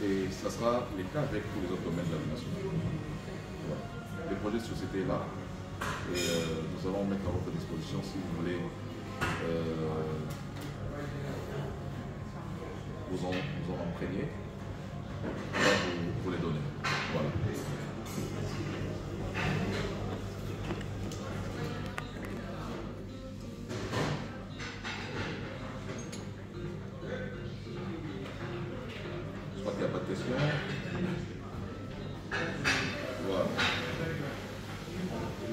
Et ça sera le cas avec tous les autres domaines de la vie nationale. Voilà. Les projets de société est là. Et nous allons mettre à votre disposition si vous voulez vous en imprégner. On va vous les donner. Voilà. Je crois qu'il n'y a pas de questions. Voilà.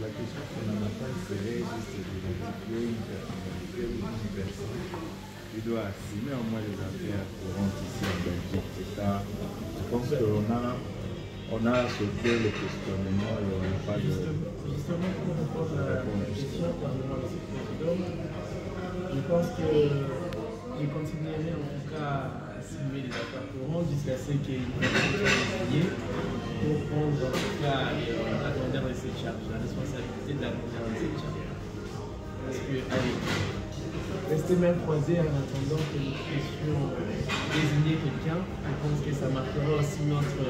La question fondamentale serait juste d'identifier une personnalité ou une personne qui doit assumer au moins les affaires courantes ici en Belgique. C'est ça. Je pense qu'on a sauté le questionnement et on n'a pas de... Justement, pour répondre à la question par le président, je pense que je continuerai en tout cas à assumer les affaires courantes jusqu'à ce qu'il y ait une personne désignée pour prendre en tout cas la grandeur de cette charge, la responsabilité de la grandeur de cette charge. Parce que, allez, rester même croisé en attendant que nous puissions désigner quelqu'un, je pense que ça marquera aussi notre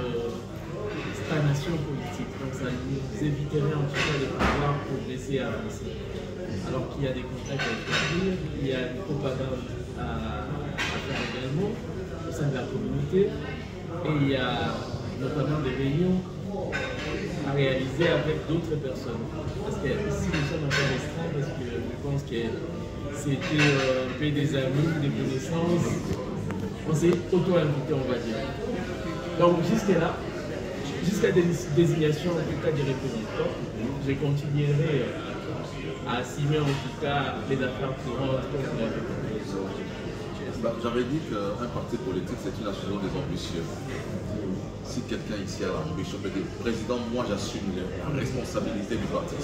stagnation politique. Donc ça nous éviterait en tout cas de pouvoir progresser et avancer. Alors qu'il y a des contacts à établir, il y a une propagande à faire également au sein de la communauté et il y a notamment des réunions à réaliser avec d'autres personnes. Parce que si nous sommes un peu restreints, parce que je pense que c'était un peu des amis, des connaissances, on s'est auto-invité, on va dire. Donc jusqu'à désignation en tout cas des représentants, je continuerai à assumer en tout cas les affaires courantes comme vous l'avez dit. J'avais dit qu'un parti politique, c'est une association des ambitieux. Si quelqu'un ici a l'ambition de dire président, moi j'assume la responsabilité du parti.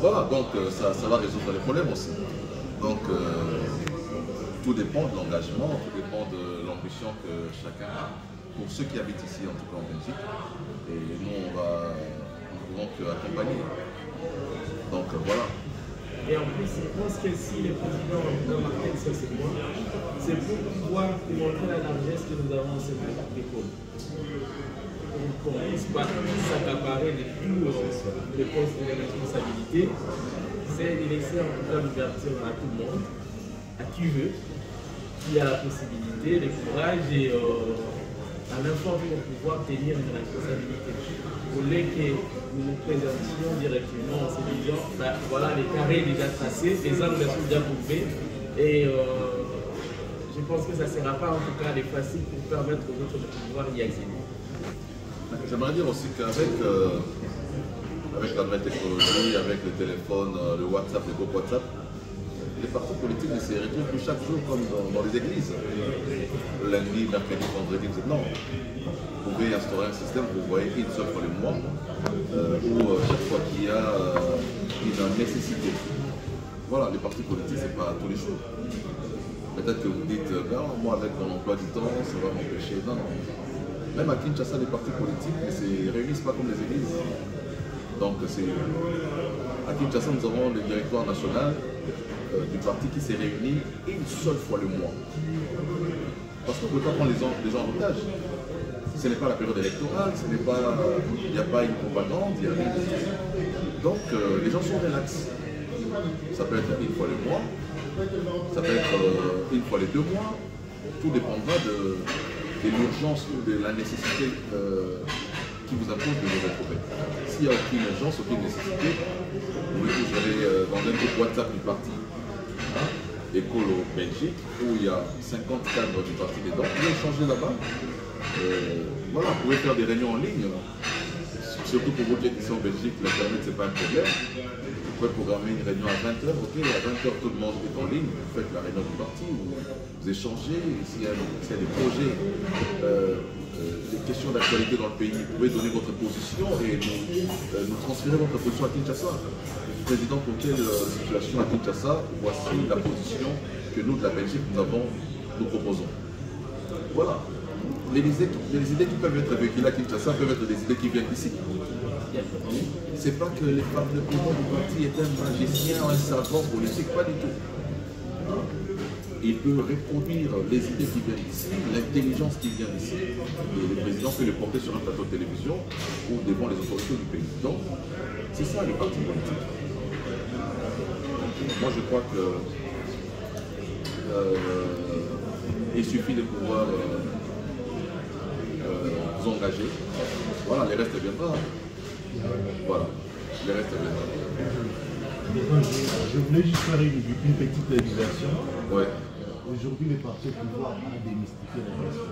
Voilà, donc ça va résoudre les problèmes aussi. Donc tout dépend de l'engagement, tout dépend de l'ambition que chacun a. Pour ceux qui habitent ici, en tout cas en Belgique, et nous on va donc accompagner. Donc voilà. Et en plus, je pense que si le président doit marquer ça, c'est moi, c'est pour pouvoir montrer la largesse que nous avons au sein de l'école. Pour qu'on ne puisse pas s'accaparer de tous les postes de responsabilité, c'est de laisser en tout cas l'ouverture à tout le monde, à qui veut, qui a la possibilité, le courage et à l'informe pour pouvoir tenir une responsabilité. Au lieu que nous nous présentions directement en se disant, ben, voilà, les carrés déjà tracés, les angles sont déjà courbés et je pense que ça ne sera pas en tout cas facile pour permettre aux autres de pouvoir y accéder. J'aimerais dire aussi qu'avec avec la nouvelle technologie, avec le téléphone, le WhatsApp, les groupes WhatsApp, les partis politiques ne se retrouvent plus chaque jour comme dans les églises. Lundi, mercredi, vendredi, non. Vous pouvez instaurer un système où vous voyez une seule fois le mois, où chaque fois qu'il y a une nécessité. Voilà, les partis politiques, ce n'est pas tous les jours. Peut-être que vous dites, ben, moi avec mon emploi du temps, ça va m'empêcher. Non, non. Même à Kinshasa, les partis politiques ne se réunissent pas comme les églises. Donc à Kinshasa, nous avons le directoire national du parti qui s'est réuni une seule fois le mois. Parce qu'on ne peut pas prendre les gens en otage. Ce n'est pas la période électorale, il n'y a pas une propagande, il y a rien. Donc les gens sont relax. Ça peut être une fois le mois, ça peut être une fois les 2 mois. Tout dépendra de l'urgence ou de la nécessité qui vous impose de vous retrouver. S'il n'y a aucune urgence, aucune nécessité, vous allez dans un groupe WhatsApp du parti. Écolo Belgique, où il y a 50 cadres du parti dedans, vous pouvez changer là-bas. Voilà, vous pouvez faire des réunions en ligne. Surtout pour vous qui êtes ici en Belgique, l'internet c'est pas un problème. Vous pouvez programmer une réunion à 20h, ok, à 20h tout le monde est en ligne, vous faites la réunion du parti, vous échangez, s'il y a des projets, des questions d'actualité dans le pays, vous pouvez donner votre position et nous transférer votre position à Kinshasa. Président, pour quelle situation à Kinshasa, voici la position que nous de la Belgique nous proposons. Voilà. Les idées qui peuvent être véhiculées à Kinshasa peuvent être des idées qui viennent d'ici. C'est pas que le président du parti est un magicien, un savant politique, pas du tout. il peut reproduire les idées qui viennent d'ici, l'intelligence qui vient d'ici, et le président peut le porter sur un plateau de télévision ou devant les autorités du pays. Donc, c'est ça les partis politiques. Moi, je crois que il suffit de pouvoir vous engager. Voilà, les restes viendra. Hein. Voilà, les restes viendra. Je voulais juste faire une petite diversion. Ouais. Aujourd'hui, les partis au pouvoir ont démystifié la question.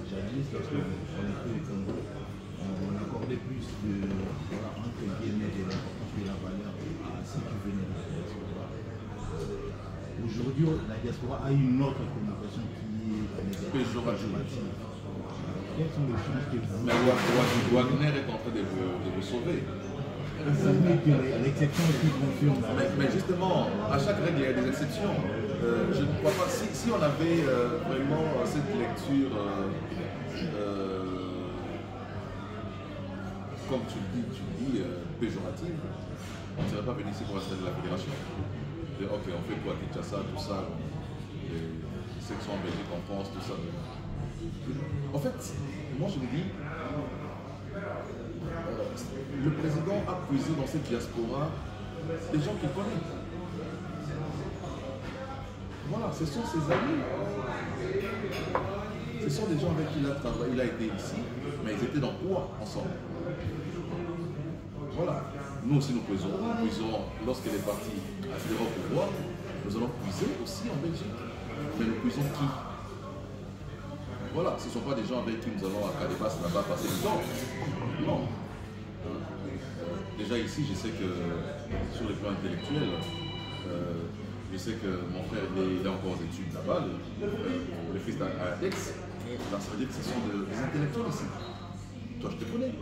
Jadis, lorsqu'on était au Congo, on accordait plus de, voilà, entre guillemets, de l'importance de la valeur à ce qui venait de la diaspora. Aujourd'hui, la diaspora a une autre communication qui est péjorative. Quelles sont les choses que vous... Mais Wagner est en train de vous sauver. L'exception qui confirme. Mais justement, à chaque règle, il y a des exceptions. Je ne crois pas. Si on avait vraiment cette lecture, comme tu le dis, péjorative, on ne serait pas venu ici pour installer la fédération. Ok, on fait quoi, Kinshasa, tout ça, les sections en Belgique, en France, tout ça. En fait, moi je me dis, le président a puisé dans cette diaspora des gens qu'il connaît. Voilà, ce sont ses amis. Ce sont des gens avec qui il a travaillé, il a été ici, mais ils étaient dans quoi ensemble. Voilà. Nous aussi nous puisons lorsqu'il est parti accéder au pouvoir, nous allons puiser aussi en Belgique. Mais nous puisons qui? Voilà, ce ne sont pas des gens avec qui nous allons à Cadébas là-bas passer du temps. Non. Déjà ici, je sais que sur le plan intellectuel, je sais que mon frère il est encore aux études là-bas, le fils d'Alex. Alors ça veut dire que ce sont des intellectuels ici. Toi, je te connais.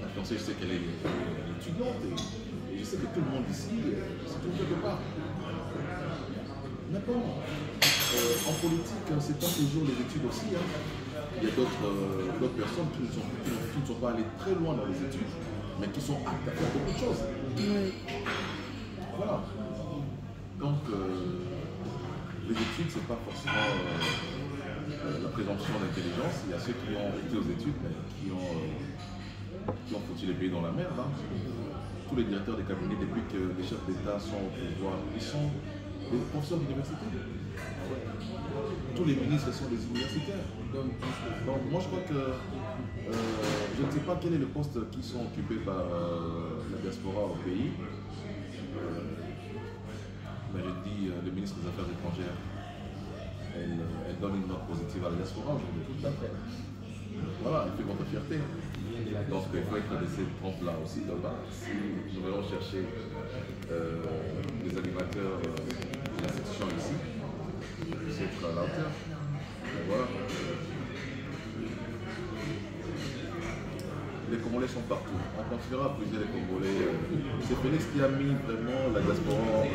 La fiancée, je sais qu'elle est étudiante et je sais que tout le monde ici se trouve quelque part. Mais bon, en politique, c'est pas toujours les études aussi. Hein. Il y a d'autres personnes qui ne sont pas allées très loin dans les études, mais qui sont aptes à faire beaucoup de choses. Oui. Voilà. Donc, les études, c'est pas forcément la présomption d'intelligence. Il y a ceux qui ont été aux études, mais qui ont foutu les pays dans la merde. Hein. Tous les directeurs des cabinets, depuis que les chefs d'État sont au pouvoir, ils sont des professeurs d'université. Tous les ministres sont des universitaires. Donc moi je crois que je ne sais pas quel est le poste qui sont occupés par la diaspora au pays. Mais je dis, le ministre des Affaires étrangères, elle donne une note positive à la diaspora aujourd'hui. Tout à fait. Voilà, elle fait votre fierté. Donc il faut être de ces trompes-là aussi. Si nous allons chercher les animateurs de l'institution ici, c'est être à la hauteur. Voilà. Les Congolais sont partout. On continuera à puiser les Congolais. C'est Félix qui a mis vraiment la diaspora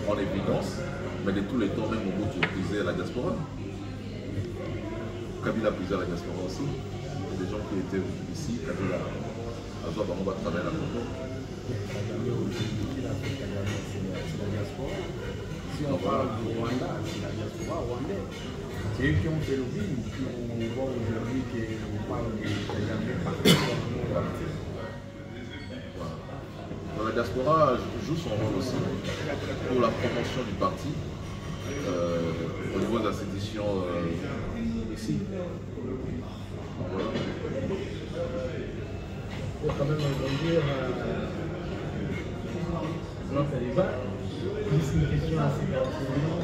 en évidence, mais de tous les temps, même Mobutu puisait la diaspora. Kabila puisait la diaspora aussi. Il y a des gens qui étaient ici, Kabila a travaillé la Congo. Si on parle du Rwanda, c'est la diaspora rwandaise. C'est eux qui ont fait le film, on voit aujourd'hui qu'on parle de Kagame partout. La diaspora joue son rôle aussi pour la promotion du parti au niveau de la sédition ici. Voilà. Il faut quand même rebondir dans ce débat. Juste une question assez pertinente.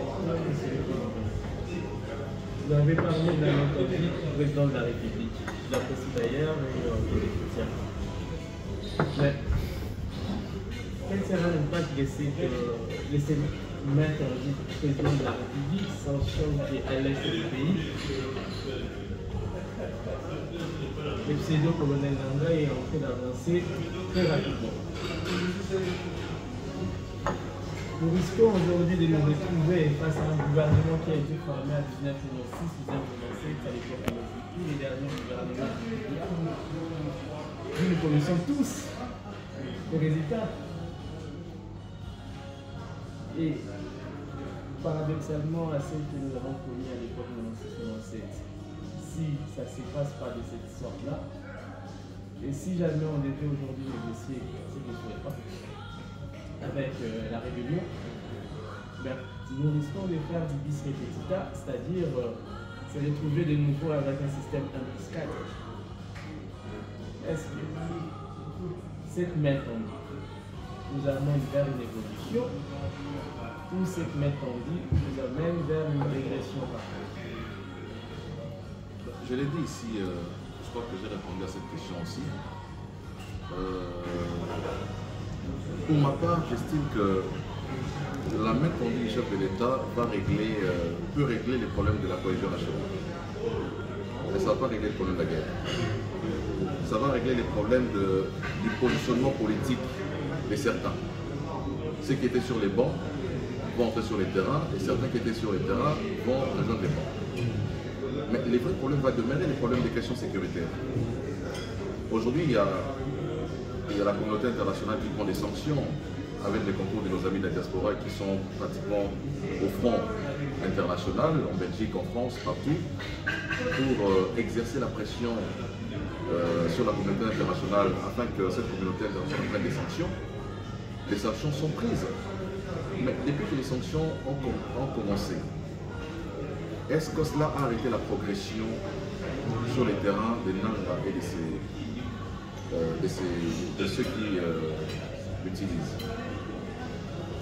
Vous avez parlé de la méthode du président de la République. Je l'apprécie d'ailleurs, mais mais quel sera l'impact laissé mettre du président de la République, sachant qu'il est à l'est du pays? Le pseudo-colonel Nanga est en train d'avancer très rapidement. Nous risquons aujourd'hui de nous retrouver face à un gouvernement qui a été formé en 1996, 1997, à l'époque de tous les derniers gouvernements. Nous connaissons tous les résultats. Il y Et paradoxalement, à celle que nous avons connue à l'époque de 1967, si ça ne se passe pas de cette sorte-là, et si jamais on devait aujourd'hui négocier, ce que je ne souhaite pas, avec la rébellion, ben, nous risquons de faire du bis repetita, c'est-à-dire se retrouver de nouveau avec un système 1 plus 4. Est-ce que cette main tendue nous amène vers une évolution ou cette main tendue nous amène vers une régression par contre? Je l'ai dit ici, je crois que j'ai répondu à cette question aussi. Pour ma part, j'estime que la main tendue du chef de l'État peut régler les problèmes de la cohésion nationale. Mais ça ne va pas régler le problème de la guerre. Ça va régler les problèmes du positionnement politique de certains. Ceux qui étaient sur les bancs vont entrer sur les terrains et certains qui étaient sur les terrains vont rejoindre les bancs. Mais les vrais problèmes vont demeurer les problèmes des questions sécuritaires. Aujourd'hui, il y a la communauté internationale qui prend des sanctions avec les concours de nos amis de la diaspora qui sont pratiquement au front international, en Belgique, en France, partout, pour exercer la pression sur la communauté internationale afin que cette communauté internationale prenne des sanctions. Les sanctions sont prises. Mais depuis que les sanctions ont commencé, est-ce que cela a arrêté la progression sur les terrains des Nanga et de ceux qui l'utilisent?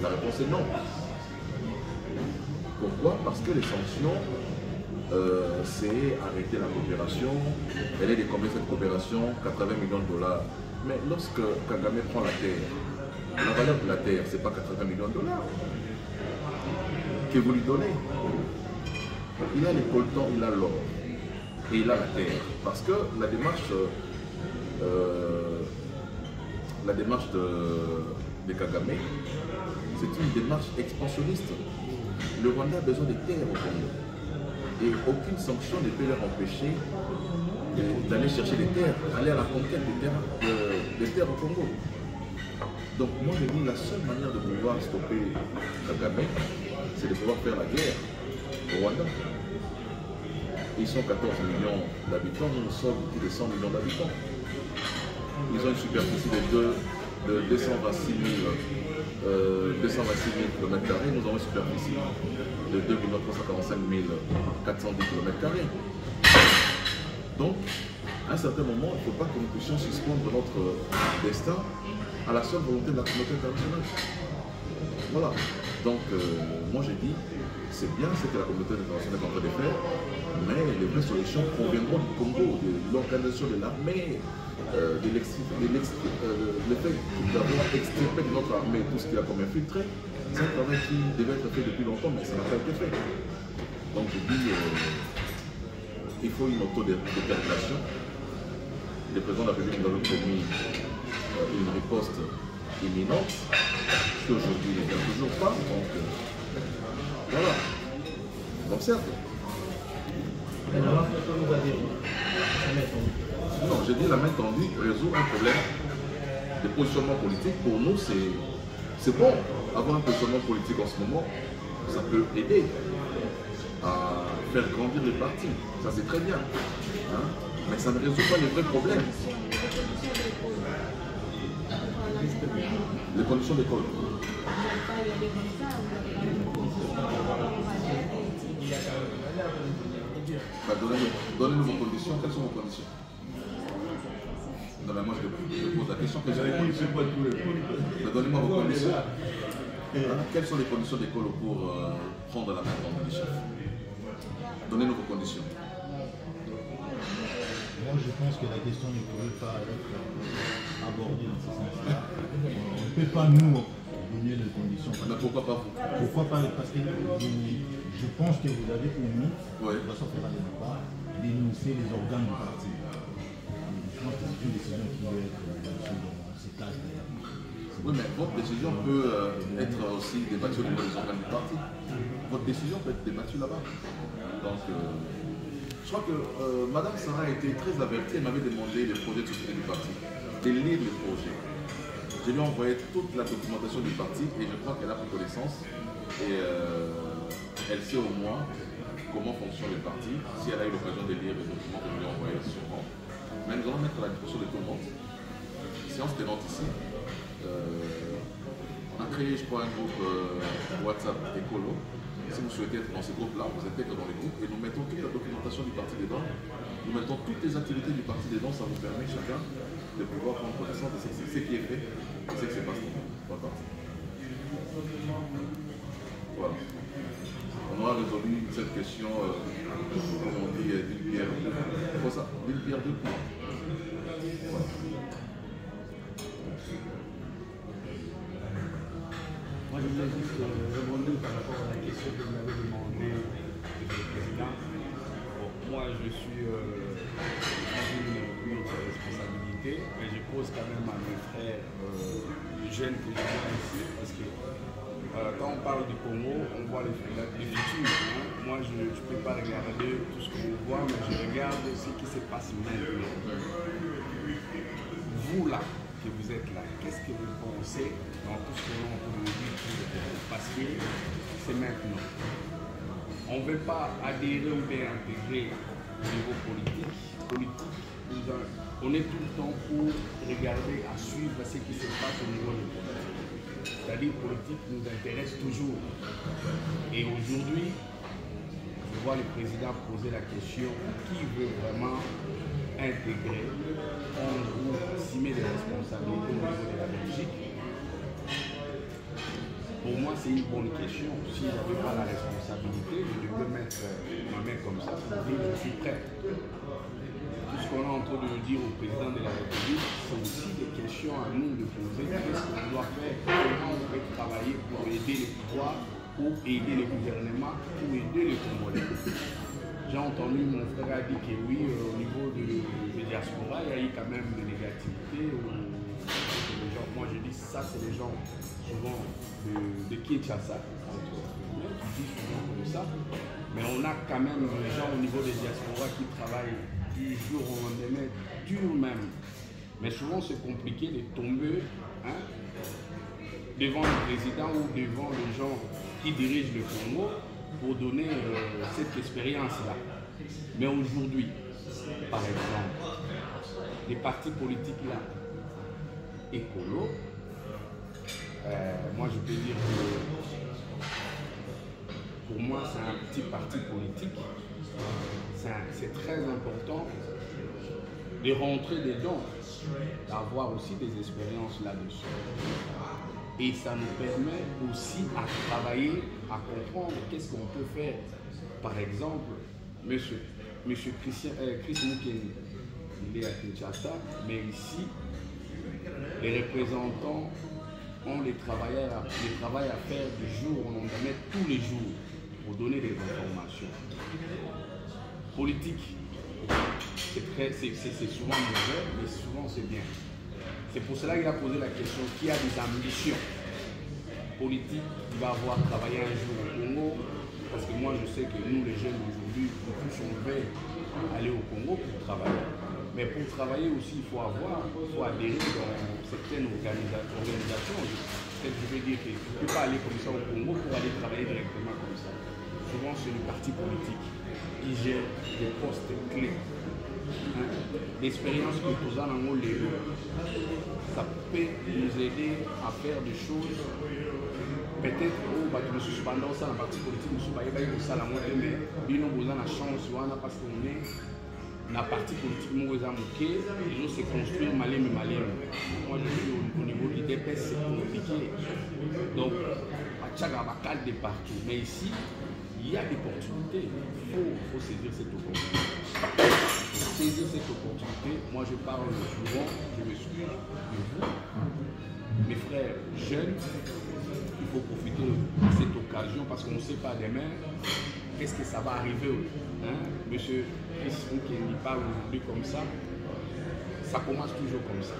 La réponse est non. Pourquoi? Parce que les sanctions, c'est arrêter la coopération. Elle est de combien cette coopération? 80 millions de $. Mais lorsque Kagame prend la terre, la valeur de la terre, c'est pas 80 millions de $. Que vous lui donnez? Il a les coltans, il a l'or et il a la terre. Parce que la démarche de Kagame, c'est une démarche expansionniste. Le Rwanda a besoin de terres au Congo. Et aucune sanction ne peut leur empêcher d'aller chercher des terres, aller à la conquête des terres au Congo. Donc moi je dis la seule manière de pouvoir stopper Kagame, c'est de pouvoir faire la guerre au Rwanda. Ils sont 14 millions d'habitants, nous sommes plus de 100 millions d'habitants. Ils ont une superficie de 226 000 km², nous avons une superficie de 2 345 410 km². Donc, à un certain moment, il ne faut pas que nous puissions suspendre notre destin à la seule volonté de la communauté internationale. Voilà. Donc, moi j'ai dit, c'est bien ce que la communauté internationale est en train de faire, mais les vraies solutions proviendront du Congo, de l'organisation de l'armée, le fait d'avoir extirpé de notre armée tout ce qu'il y a comme infiltré. C'est un travail qui devait être fait depuis longtemps, mais ça n'a pas été fait. Donc je dis, il faut une autodétermination. Le président de la République nous a promis une riposte imminente, qui aujourd'hui ne vient toujours pas. Donc voilà. Donc certes. Non, j'ai dit la main tendue résout un problème de positionnement politique. Pour nous, c'est bon. Avoir un positionnement politique en ce moment, ça peut aider à faire grandir les partis. Ça, c'est très bien. Hein? Mais ça ne résout pas les vrais problèmes. Les conditions d'école. Bah, donnez-nous vos conditions. Quelles sont vos conditions? Non, mais moi je pose la question. Quelles sont les conditions? Donnez-moi vos conditions. Quelles sont les conditions d'école pour prendre la main du chef? Donnez-nous vos conditions. Moi, je pense que la question ne pourrait pas être abordée dans ce sens-là. On ne peut pas nous donner les conditions. Mais pourquoi pas vous? Pourquoi pas? Parce que je pense que vous avez omis, de façon fédérale, d'énoncer les organes du parti. Je pense que c'est une décision qui doit être dans ces cases-là. Oui, mais votre décision peut être aussi débattue au niveau des organes du parti. Votre décision peut être débattue là-bas. Donc, je crois que Madame Sarah a été très avertie. Elle m'avait demandé les projets de société du parti, de lire les projets. Je lui ai envoyé toute la documentation du parti et je crois qu'elle a pris connaissance. Et elle sait au moins comment fonctionne le parti. Si elle a eu l'occasion de lire les documents que je lui ai envoyés, sûrement. Mais nous allons mettre à la disposition de tout le monde. Séance tenante ici. On a créé, je crois, un groupe WhatsApp écolo. Si vous souhaitez être dans ce groupe-là, vous êtes dans les groupes et nous mettons toute la documentation du parti dedans. Nous mettons toutes les activités du parti dedans. Ça vous permet chacun de pouvoir prendre connaissance de ce qui est fait et ce qui se passe dans le parti. Voilà. On aura résolu cette question, comme on dit, d'une pierre deux coups. D'une pierre deux coups. Voilà. Moi, je voulais juste rebondir par rapport à la question que vous m'avez demandé, Monsieur le Président. Bon, moi, je suis dans une autre responsabilité, mais je pose quand même à mes frères jeunes que je vois ici, parce que quand on parle du Congo, on voit le futur. Hein. Moi, je ne peux pas regarder tout ce qu'on voit, mais je regarde ce qui se passe maintenant. Vous là, que vous êtes là, qu'est-ce que vous pensez dans tout ce que l'on peut vous dire? Parce que c'est maintenant. On ne veut pas adhérer ou bien intégrer au niveau politique. On est tout le temps pour regarder, à suivre ce qui se passe au niveau du politique. C'est-à-dire politique nous intéresse toujours. Et aujourd'hui, je vois le président poser la question qui veut vraiment intégrer, prendre ou assumer des responsabilités au niveau de la Belgique. Pour moi, c'est une bonne question. Si je n'avais pas la responsabilité, je devais mettre ma main comme ça pour dire je suis prêt. Tout ce qu'on est en train de dire au président de la République, c'est aussi des questions à nous de poser. Qu'est-ce qu'on doit faire? Comment on peut travailler pour aider les pouvoirs, pour aider le gouvernement, pour aider les Congolais? J'ai entendu mon frère a dit que oui, au niveau de diaspora, il y a eu quand même des négativités. Moi je dis ça, c'est les gens souvent de Kinshasa, qui disent souvent comme ça. Mais on a quand même des gens au niveau des diasporas qui travaillent du jour au lendemain, dur même. Mais souvent c'est compliqué de tomber devant le président ou devant les gens qui dirigent le Congo pour donner cette expérience-là. Mais aujourd'hui, par exemple, les partis politiques là, écolo, moi je peux dire que pour moi c'est un petit parti politique. C'est très important de rentrer dedans, d'avoir aussi des expériences là-dessus. Et ça nous permet aussi à travailler, à comprendre qu'est-ce qu'on peut faire. Par exemple, Monsieur Chris Mukeni, il est à Kinshasa, mais ici, les représentants ont les travail à faire du jour au lendemain, tous les jours, pour donner des informations. Politique, c'est souvent mauvais, mais souvent c'est bien. C'est pour cela qu'il a posé la question qui a des ambitions politiques, qui va avoir travaillé un jour au Congo, parce que moi je sais que nous les jeunes aujourd'hui, tous on veut aller au Congo pour travailler. Mais pour travailler aussi, il faut adhérer dans certaines organisations. Je veux dire que tu ne peux pas aller comme ça au Congo pour aller travailler directement comme ça. Souvent c'est le parti politique qui gère des postes clés. L'expérience que nous avons en Léo, ça peut nous aider à faire des choses. Peut-être que nous suspendons ça dans le parti politique, nous suspendons ça dans le mais nous avons la chance parce qu'on est dans le parti politique, nous avons et se construire malin. Moi je suis au niveau du DPS, c'est compliqué. Donc, à chaque cadre de partout. Mais ici, il y a des opportunités. Il faut saisir cette opportunité. Pour saisir cette opportunité, moi je parle souvent, je m'excuse de vous, mes frères jeunes, il faut profiter de cette occasion parce qu'on ne sait pas demain qu'est-ce que ça va arriver. Monsieur Chris qui parle aujourd'hui comme ça commence toujours comme ça.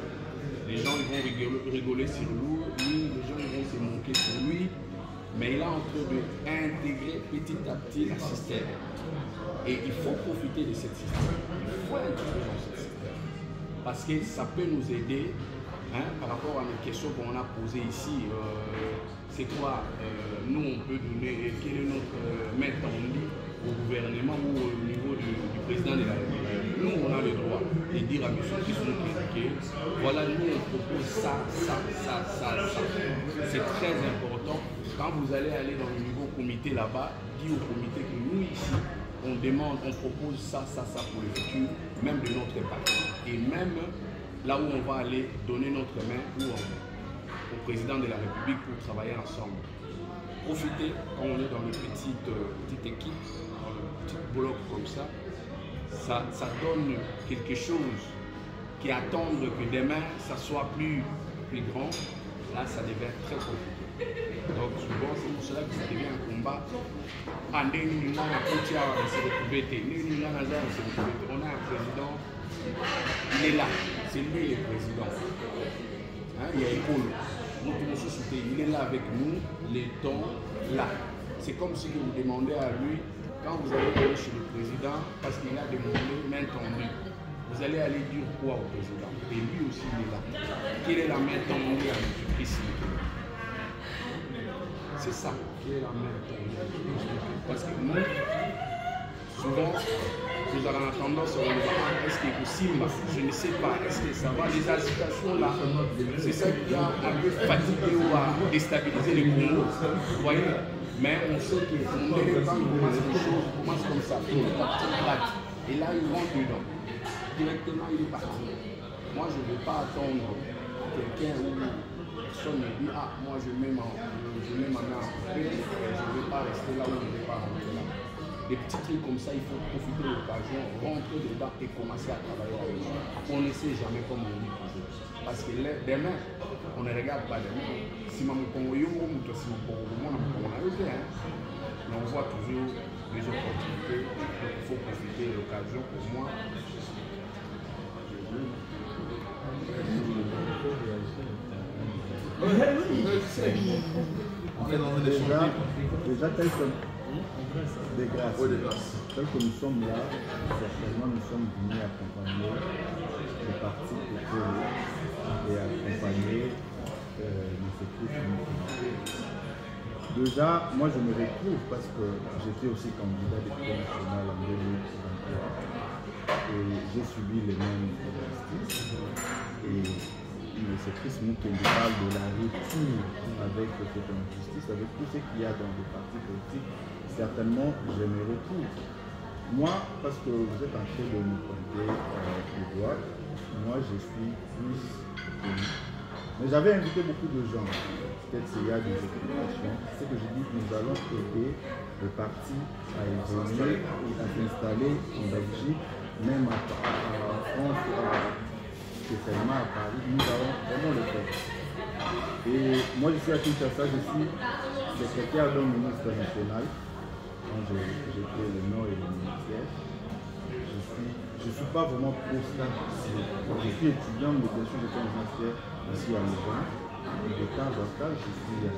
Les gens ils vont rigoler sur lui, les gens ils vont se moquer sur lui. Mais il est en train d'intégrer petit à petit le système. Et il faut profiter de ce système. Il faut intégrer dans ce système. Parce que ça peut nous aider par rapport à nos questions qu'on a posées ici. C'est quoi nous on peut donner, quel est notre maître en lit au gouvernement ou au niveau du président de la République. Nous on a le droit de dire à M. Kissou que voilà, nous on propose ça. C'est très important. Quand vous allez aller dans le niveau comité là-bas, dis au comité que nous ici, on demande, on propose ça pour le futur, même de notre parti. Et même là où on va aller donner notre main au président de la République pour travailler ensemble. Profitez, quand on est dans une petite équipe, dans un petit bloc comme ça donne quelque chose qui attendre que demain, ça soit plus grand. Là, ça devient très compliqué. Donc, souvent, c'est pour cela que ça devient un combat. On a un président, il est là, c'est lui le président. Il y a épaule. Il est là avec nous, les temps là. C'est comme si vous demandez à lui, quand vous allez aller chez le président, parce qu'il a demandé main tendue, vous allez aller dire quoi au président? Et lui aussi il est là. Quelle est la main tendue à M. Christ? C'est ça, quelle est la main tendue? Parce que nous, souvent, nous avons tendance à dire, est-ce que c'est possible? Je ne sais pas, est-ce que ça va? Les agitations là, c'est ça qui a un peu fatigué ou a déstabilisé le Congo. Vous voyez? Mais on sait que quand on commence les choses, on commence comme ça, il est parti là, et là il rentre dedans. Directement il est parti. Moi je ne vais pas attendre quelqu'un où personne me dit, ah moi je mets ma main en côté, je ne vais pas rester là où je ne vais pas rentrer là. Des petits trucs comme ça, il faut profiter de l'occasion, rentrer dedans et commencer à travailler avec eux. On ne sait jamais comment on dit toujours. Parce que demain, on ne regarde pas demain. Si on mais on voit toujours les opportunités. Donc il faut profiter de l'occasion pour moi. Déjà tel que des grâces. Tel que nous sommes là, certainement nous sommes venus accompagner le parti et accompagner M. Christ. Déjà, moi je me retrouve parce que j'étais aussi candidat député national en 2023 et j'ai subi les mêmes injustices. Et M. Christ nous parle de la rupture avec cette injustice, avec tout ce qu'il y a dans les partis politiques. Certainement, je me retrouve. Moi, parce que vous êtes en train de me pointer le doigt, moi je suis plus connu. Mais j'avais invité beaucoup de gens. Peut-être s'il y a des explications. Ce que je dis, nous allons aider le parti à évoluer et à s'installer en Belgique, même en France, spécialement à Paris. Nous allons vraiment le faire. Et moi, je suis à Kinshasa, je suis secrétaire d'un ministre national. Quand j'ai fait le Nord et le ministère, je ne suis pas vraiment pro ça. Je suis étudiant, mais bien sûr, je suis en master ici à Louvain. Et de temps en temps, je suis à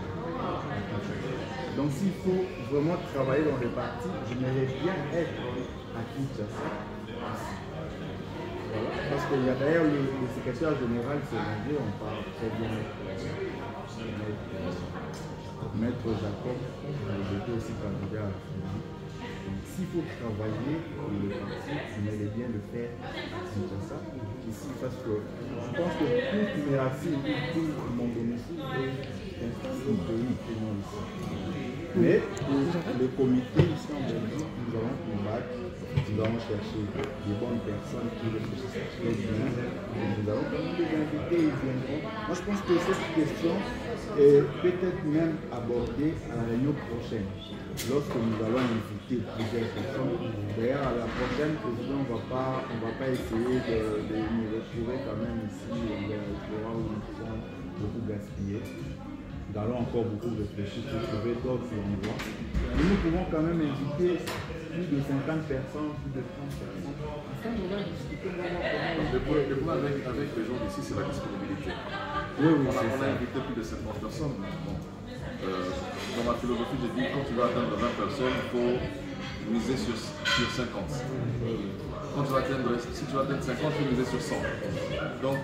Kinshasa. Donc, s'il faut vraiment travailler dans les partis, j'aimerais bien être à Kinshasa. Voilà. Parce qu'il y a d'ailleurs le secrétaire général, c'est l'anglais, on parle très bien. Maître Jacob, j'étais aussi candidat à la Fédération. Donc s'il faut travailler pour le parti, il est bien de faire comme ça, ici, parce que je pense que toute mes racines, tout mon domicile est inscrit au pays, non ici. Mais pour le comité ici en Belgique, nous allons combattre, nous allons chercher des bonnes personnes qui réfléchissent très bien. Nous allons quand même les inviter, ils viendront. Moi je pense que cette question est peut-être même abordée à la réunion prochaine, lorsque nous allons inviter plusieurs personnes. D'ailleurs, à la prochaine président, on ne va pas essayer de nous retrouver quand même ici, dans un restaurant où nous pouvons beaucoup gaspiller. Nous allons encore beaucoup réfléchir pour trouver d'autres endroits. Mais nous pouvons quand même inviter plus de 50 personnes, plus de 30 personnes. Enfin, on va discuter vraiment comment... Le problème avec les gens d'ici, c'est la disponibilité. Oui, on a invité plus de 50 personnes. Bon. Dans ma philosophie, j'ai dit quand tu vas atteindre 20 personnes, il faut miser sur 50. Quand tu vas atteindre, si tu vas atteindre 50, il faut miser sur 100. Donc,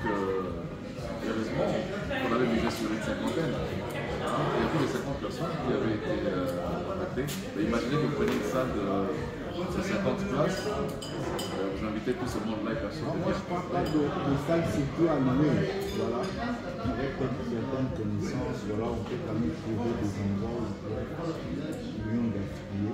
heureusement, on avait misé sur une cinquantaine. Il y a plus de 50 personnes qui avaient été contactées. Imaginez que vous prenez une salle de 50 places, vous invitez tout ce monde-là et personne. Moi, je ne parle pas de salle surtout à louer. Voilà. Avec certaines connaissances, voilà, on peut quand même trouver des endroits où on peut gaspiller.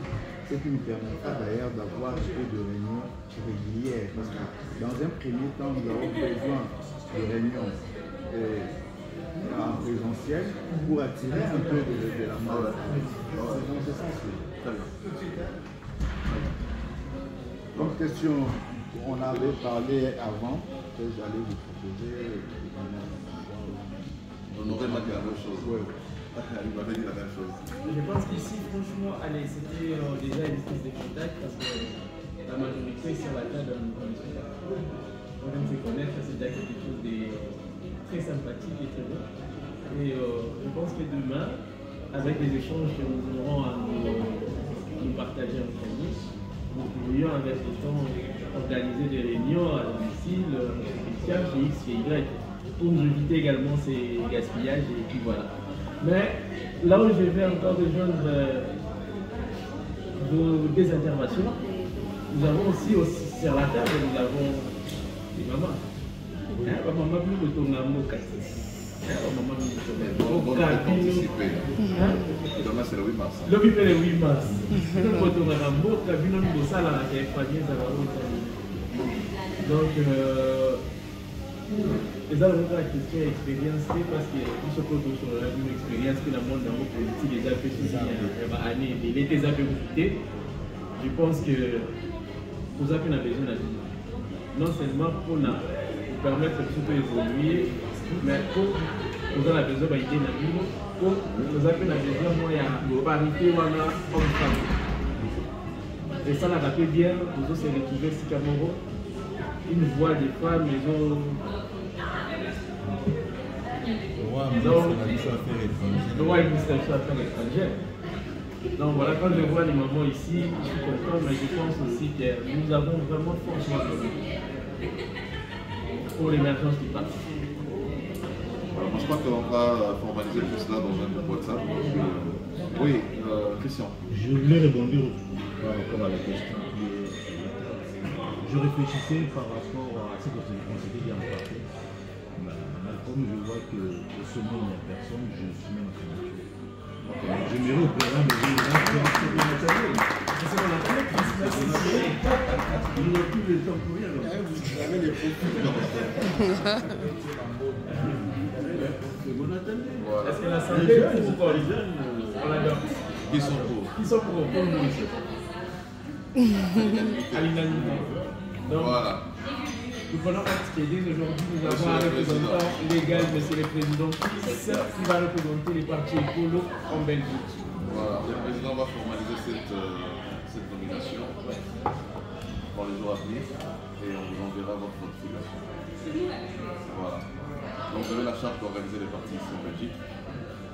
Ce qui nous permettra d'ailleurs d'avoir un peu de réunions régulières. Parce que dans un premier temps, nous avons besoin de réunions en présentiel pour attirer un peu de la masse. C'est dans ce sens-là. Comme question, on avait parlé avant, que j'allais vous proposer. On aurait dit la même chose. Ouais. Il m'avait dit la même chose. Je pense qu'ici, franchement, allez, c'était déjà une prise de contact parce que la majorité sur la table ne connaissent pas. On vient de se connaître, c'est déjà quelque chose de très sympathique et très bon. Et je pense que demain, avec les échanges que nous aurons à nous partager entre nous, nous pourrions avec le temps organiser des réunions à domicile, spéciales chez X, chez Y, pour nous éviter également ces gaspillages et puis voilà. Mais là où je vais encore rejoindre des interventions, nous avons aussi sur la table, nous avons des mamans. Maman plus de ton amour. Maman plus de ton amour. On va participer. Demain c'est le 8 mars. Le 8 mars. Nous avons ton amour, nous avons des salles à la famille. Donc, les gens ont la question expérience parce que nous sommes tous sur la même expérience que le monde dans votre politique déjà fait sur année, il était déjà fait goûter. Je pense que vous avez besoin de non seulement pour nous permettre de évoluer, mais pour nous avons besoin d'idées dans le monde, pour nous avons besoin de parité homme-femme. Et ça, l'a rappelé bien, nous avons se retrouver ici Cameroun, une voix des femmes, les autres. Le roi administration affaires étrangères. Donc voilà, quand je vois les mamans ici, je suis content, mais je pense aussi que nous avons vraiment forcément pour l'émergence du parti. Alors, je crois qu'on va formaliser tout cela dans un groupe WhatsApp. Oui, Christian. Je voulais répondre comme à la question qui est. Je réfléchissais par rapport à ce que on s'était dit en partie. Comme je vois que au sommet il n'y a personne, je suis même en j'aimerais au programme de il n'y a plus de temps pour rien. Vous avez les profils. Est-ce que la santé est pour les jeunes? Qui sont pour? Qui sont pour nous ici? À l'unanimité. Donc, voilà. Nous prenons acte que dès aujourd'hui, nous avons un représentant légal, monsieur le président, qui va représenter les partis écolos en Belgique. Voilà, le président va formaliser cette nomination dans les jours à venir et on vous enverra votre notification. Voilà. Donc vous avez la charge d'organiser les partis ici en Belgique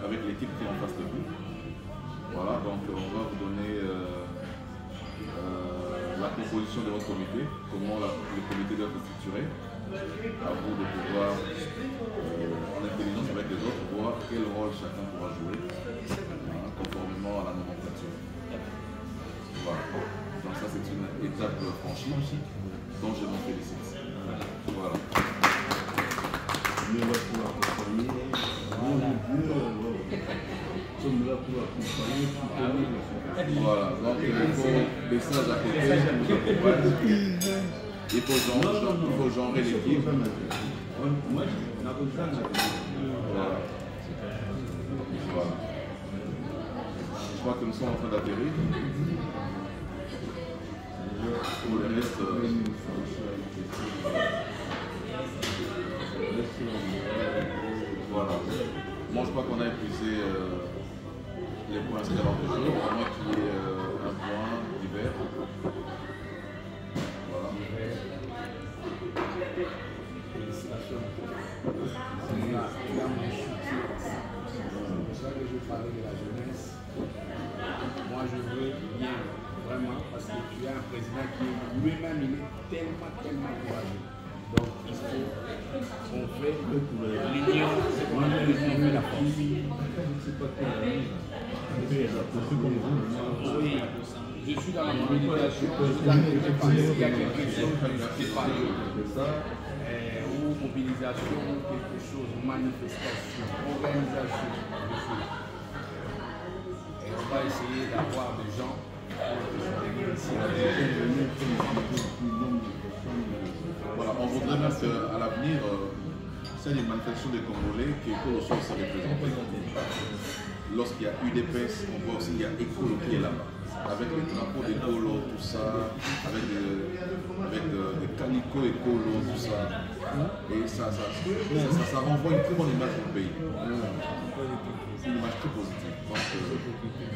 avec l'équipe qui est en face de vous. Voilà, donc on va vous donner la composition de votre comité, comment le comité doit être structuré, à vous de pouvoir, en intelligence avec les autres, voir quel rôle chacun pourra jouer, conformément à la nomenclature. Voilà. Donc ça c'est une étape franchie dont je m'en félicite. Voilà. Nous pour accompagner, sommes là pour accompagner. Voilà, donc il faut des sages à côté qui nous accompagnent. Il faut genrer l'équipe. Moi, on a besoin de Voilà. Voilà. Je crois que nous sommes en train d'atterrir. Pour le reste, voilà. Moi, je crois qu'on a épuisé les points inscrits à l'ordre du jour, à moins qu'il y ait un point divers. Voilà. Félicitations. C'est ça que je parlais de la jeunesse. Moi, je veux bien, vraiment, parce que tu as un président qui lui-même, il est tellement courageux. Donc il faut qu'on fait l'union, c'est qu'on appelle l'union fait la force. Oui, je suis dans la communication, je suis dans s'il y a quelque chose que je ne sais pas, ou mobilisation, quelque chose, manifestation, organisation, et on va essayer d'avoir des gens Voilà, on voudrait même qu'à l'avenir, c'est une manifestation des Congolais qui Ekolo soit aussi représenté. Lorsqu'il y a UDPS, on voit aussi qu'il y a Ekolo qui est là-bas. Avec les drapeaux d'Ekolo, tout ça, avec des calicots Ekolo, tout ça. Et ça renvoie une très bonne image du pays. C'est une image très positive. Donc,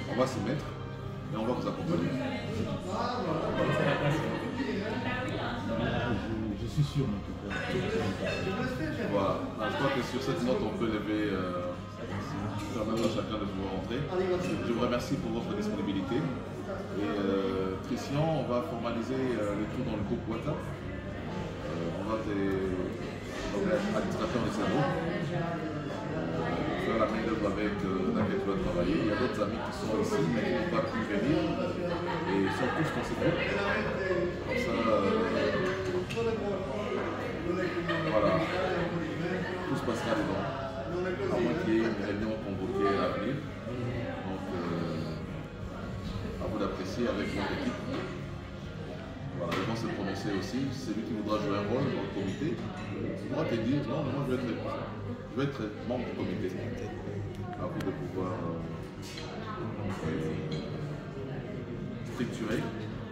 on va s'y mettre et on va vous accompagner. Je suis sûr, en tout cas. Voilà. Je crois que sur cette note, on peut lever permettre à chacun de pouvoir rentrer. Je vous remercie pour votre disponibilité. Et Christian, on va formaliser le tout dans le groupe WhatsApp. On va être administrateur de ce groupe. Faire la main d'œuvre avec laquelle tu vas travailler. Il y a d'autres amis qui sont ici mais qui n'ont pas pu venir. Et ils sont tous dans ce groupe. Comme ça, voilà. Tout se passera dedans. À moins qu'il y ait une réunion convoquée à venir. Donc, à vous d'apprécier avec votre équipe. Voilà, ils vont se prononcer aussi. Celui qui voudra jouer un rôle dans le comité, il pourra te dire non, moi je vais être membre du comité. À vous de pouvoir structurer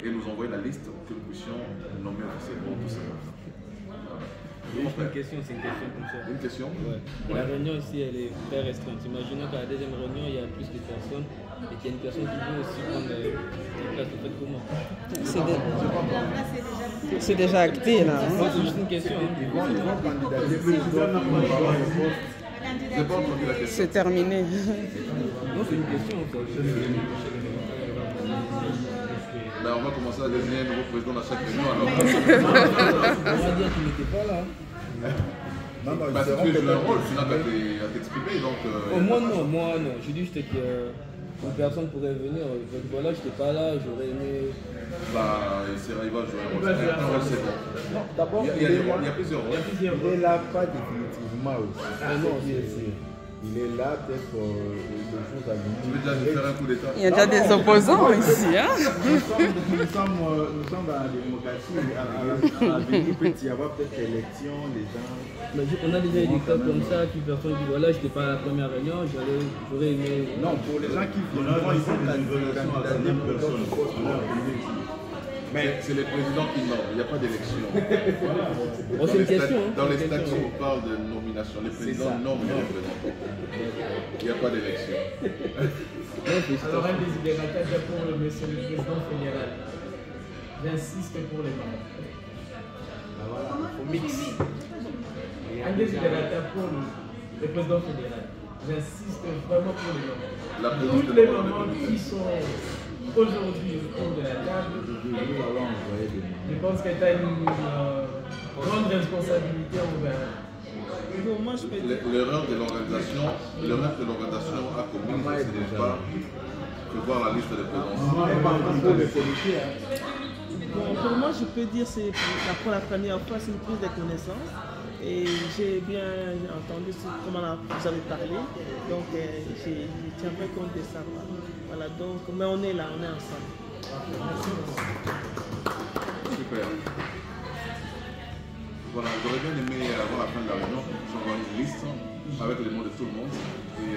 et nous envoyer la liste que nous puissions nommer officiellement tout ça. Juste une question, c'est une question comme ça. Une question? Ouais. La réunion ici, elle est très restreinte. Imaginons qu'à la deuxième réunion, il y a plus de personnes et qu'il y a une personne qui veut aussi prendre la place. Vous faites comment? C'est déjà acté là. Non, c'est juste une question. Ils vont candidater plus C'est terminé. Non, c'est une question. Ben, on va commencer à désigner un nouveau président à chaque réunion alors. On va dire qu'il n'était pas là. Bah, si tu veux jouer un rôle, sinon à t'exprimer donc. Moi non. Je dis juste qu'une personne pourrait venir. Voilà, je n'étais pas là, j'aurais aimé. Bah, il va jouer un rôle. C'est bon. Non, d'abord, il y a plusieurs rôles. Il est là, pas définitivement aussi. Ah non, il est là peut-être pour les choses à venir. Tu veux déjà nous faire un coup d'état? Il y a déjà des opposants ici. Hein? Nous sommes dans la démocratie. À venir, peut y avoir peut-être élection, les gens. Mais on a déjà eu des cas comme ça, qui personne dit voilà, je n'étais pas à la première réunion, j'aurais aimé. Non, pour les gens qui viennent, ils sont candidater pour d'autres postes. Mais c'est les présidents qui nomment, il n'y a pas d'élection. Bon, c'est une question. Dans les statuts, on parle de nomination. Les présidents nomment les représentants. Il n'y a pas d'élection. Alors, un désidérateur pour le monsieur le président fédéral. J'insiste pour les membres. Voilà, au mix. Un désidérateur pour le président fédéral. J'insiste vraiment pour les membres. Tous les membres qui sont aujourd'hui autour de la table, je pense que tu as une grande responsabilité envers. Pour moi, je peux dire. L'erreur de l'organisation a commis, ce n'est pas de voir la liste des présidents. Bon, pour moi, je peux dire que c'est pour la première fois, c'est une prise de connaissance. Et j'ai bien entendu comment vous avez parlé. Donc, je tiendrai compte de ça. Voilà, donc, mais on est là, on est ensemble. Super. Voilà, j'aurais bien aimé avant la fin de la réunion, j'envoie une liste avec les noms de tout le monde. Et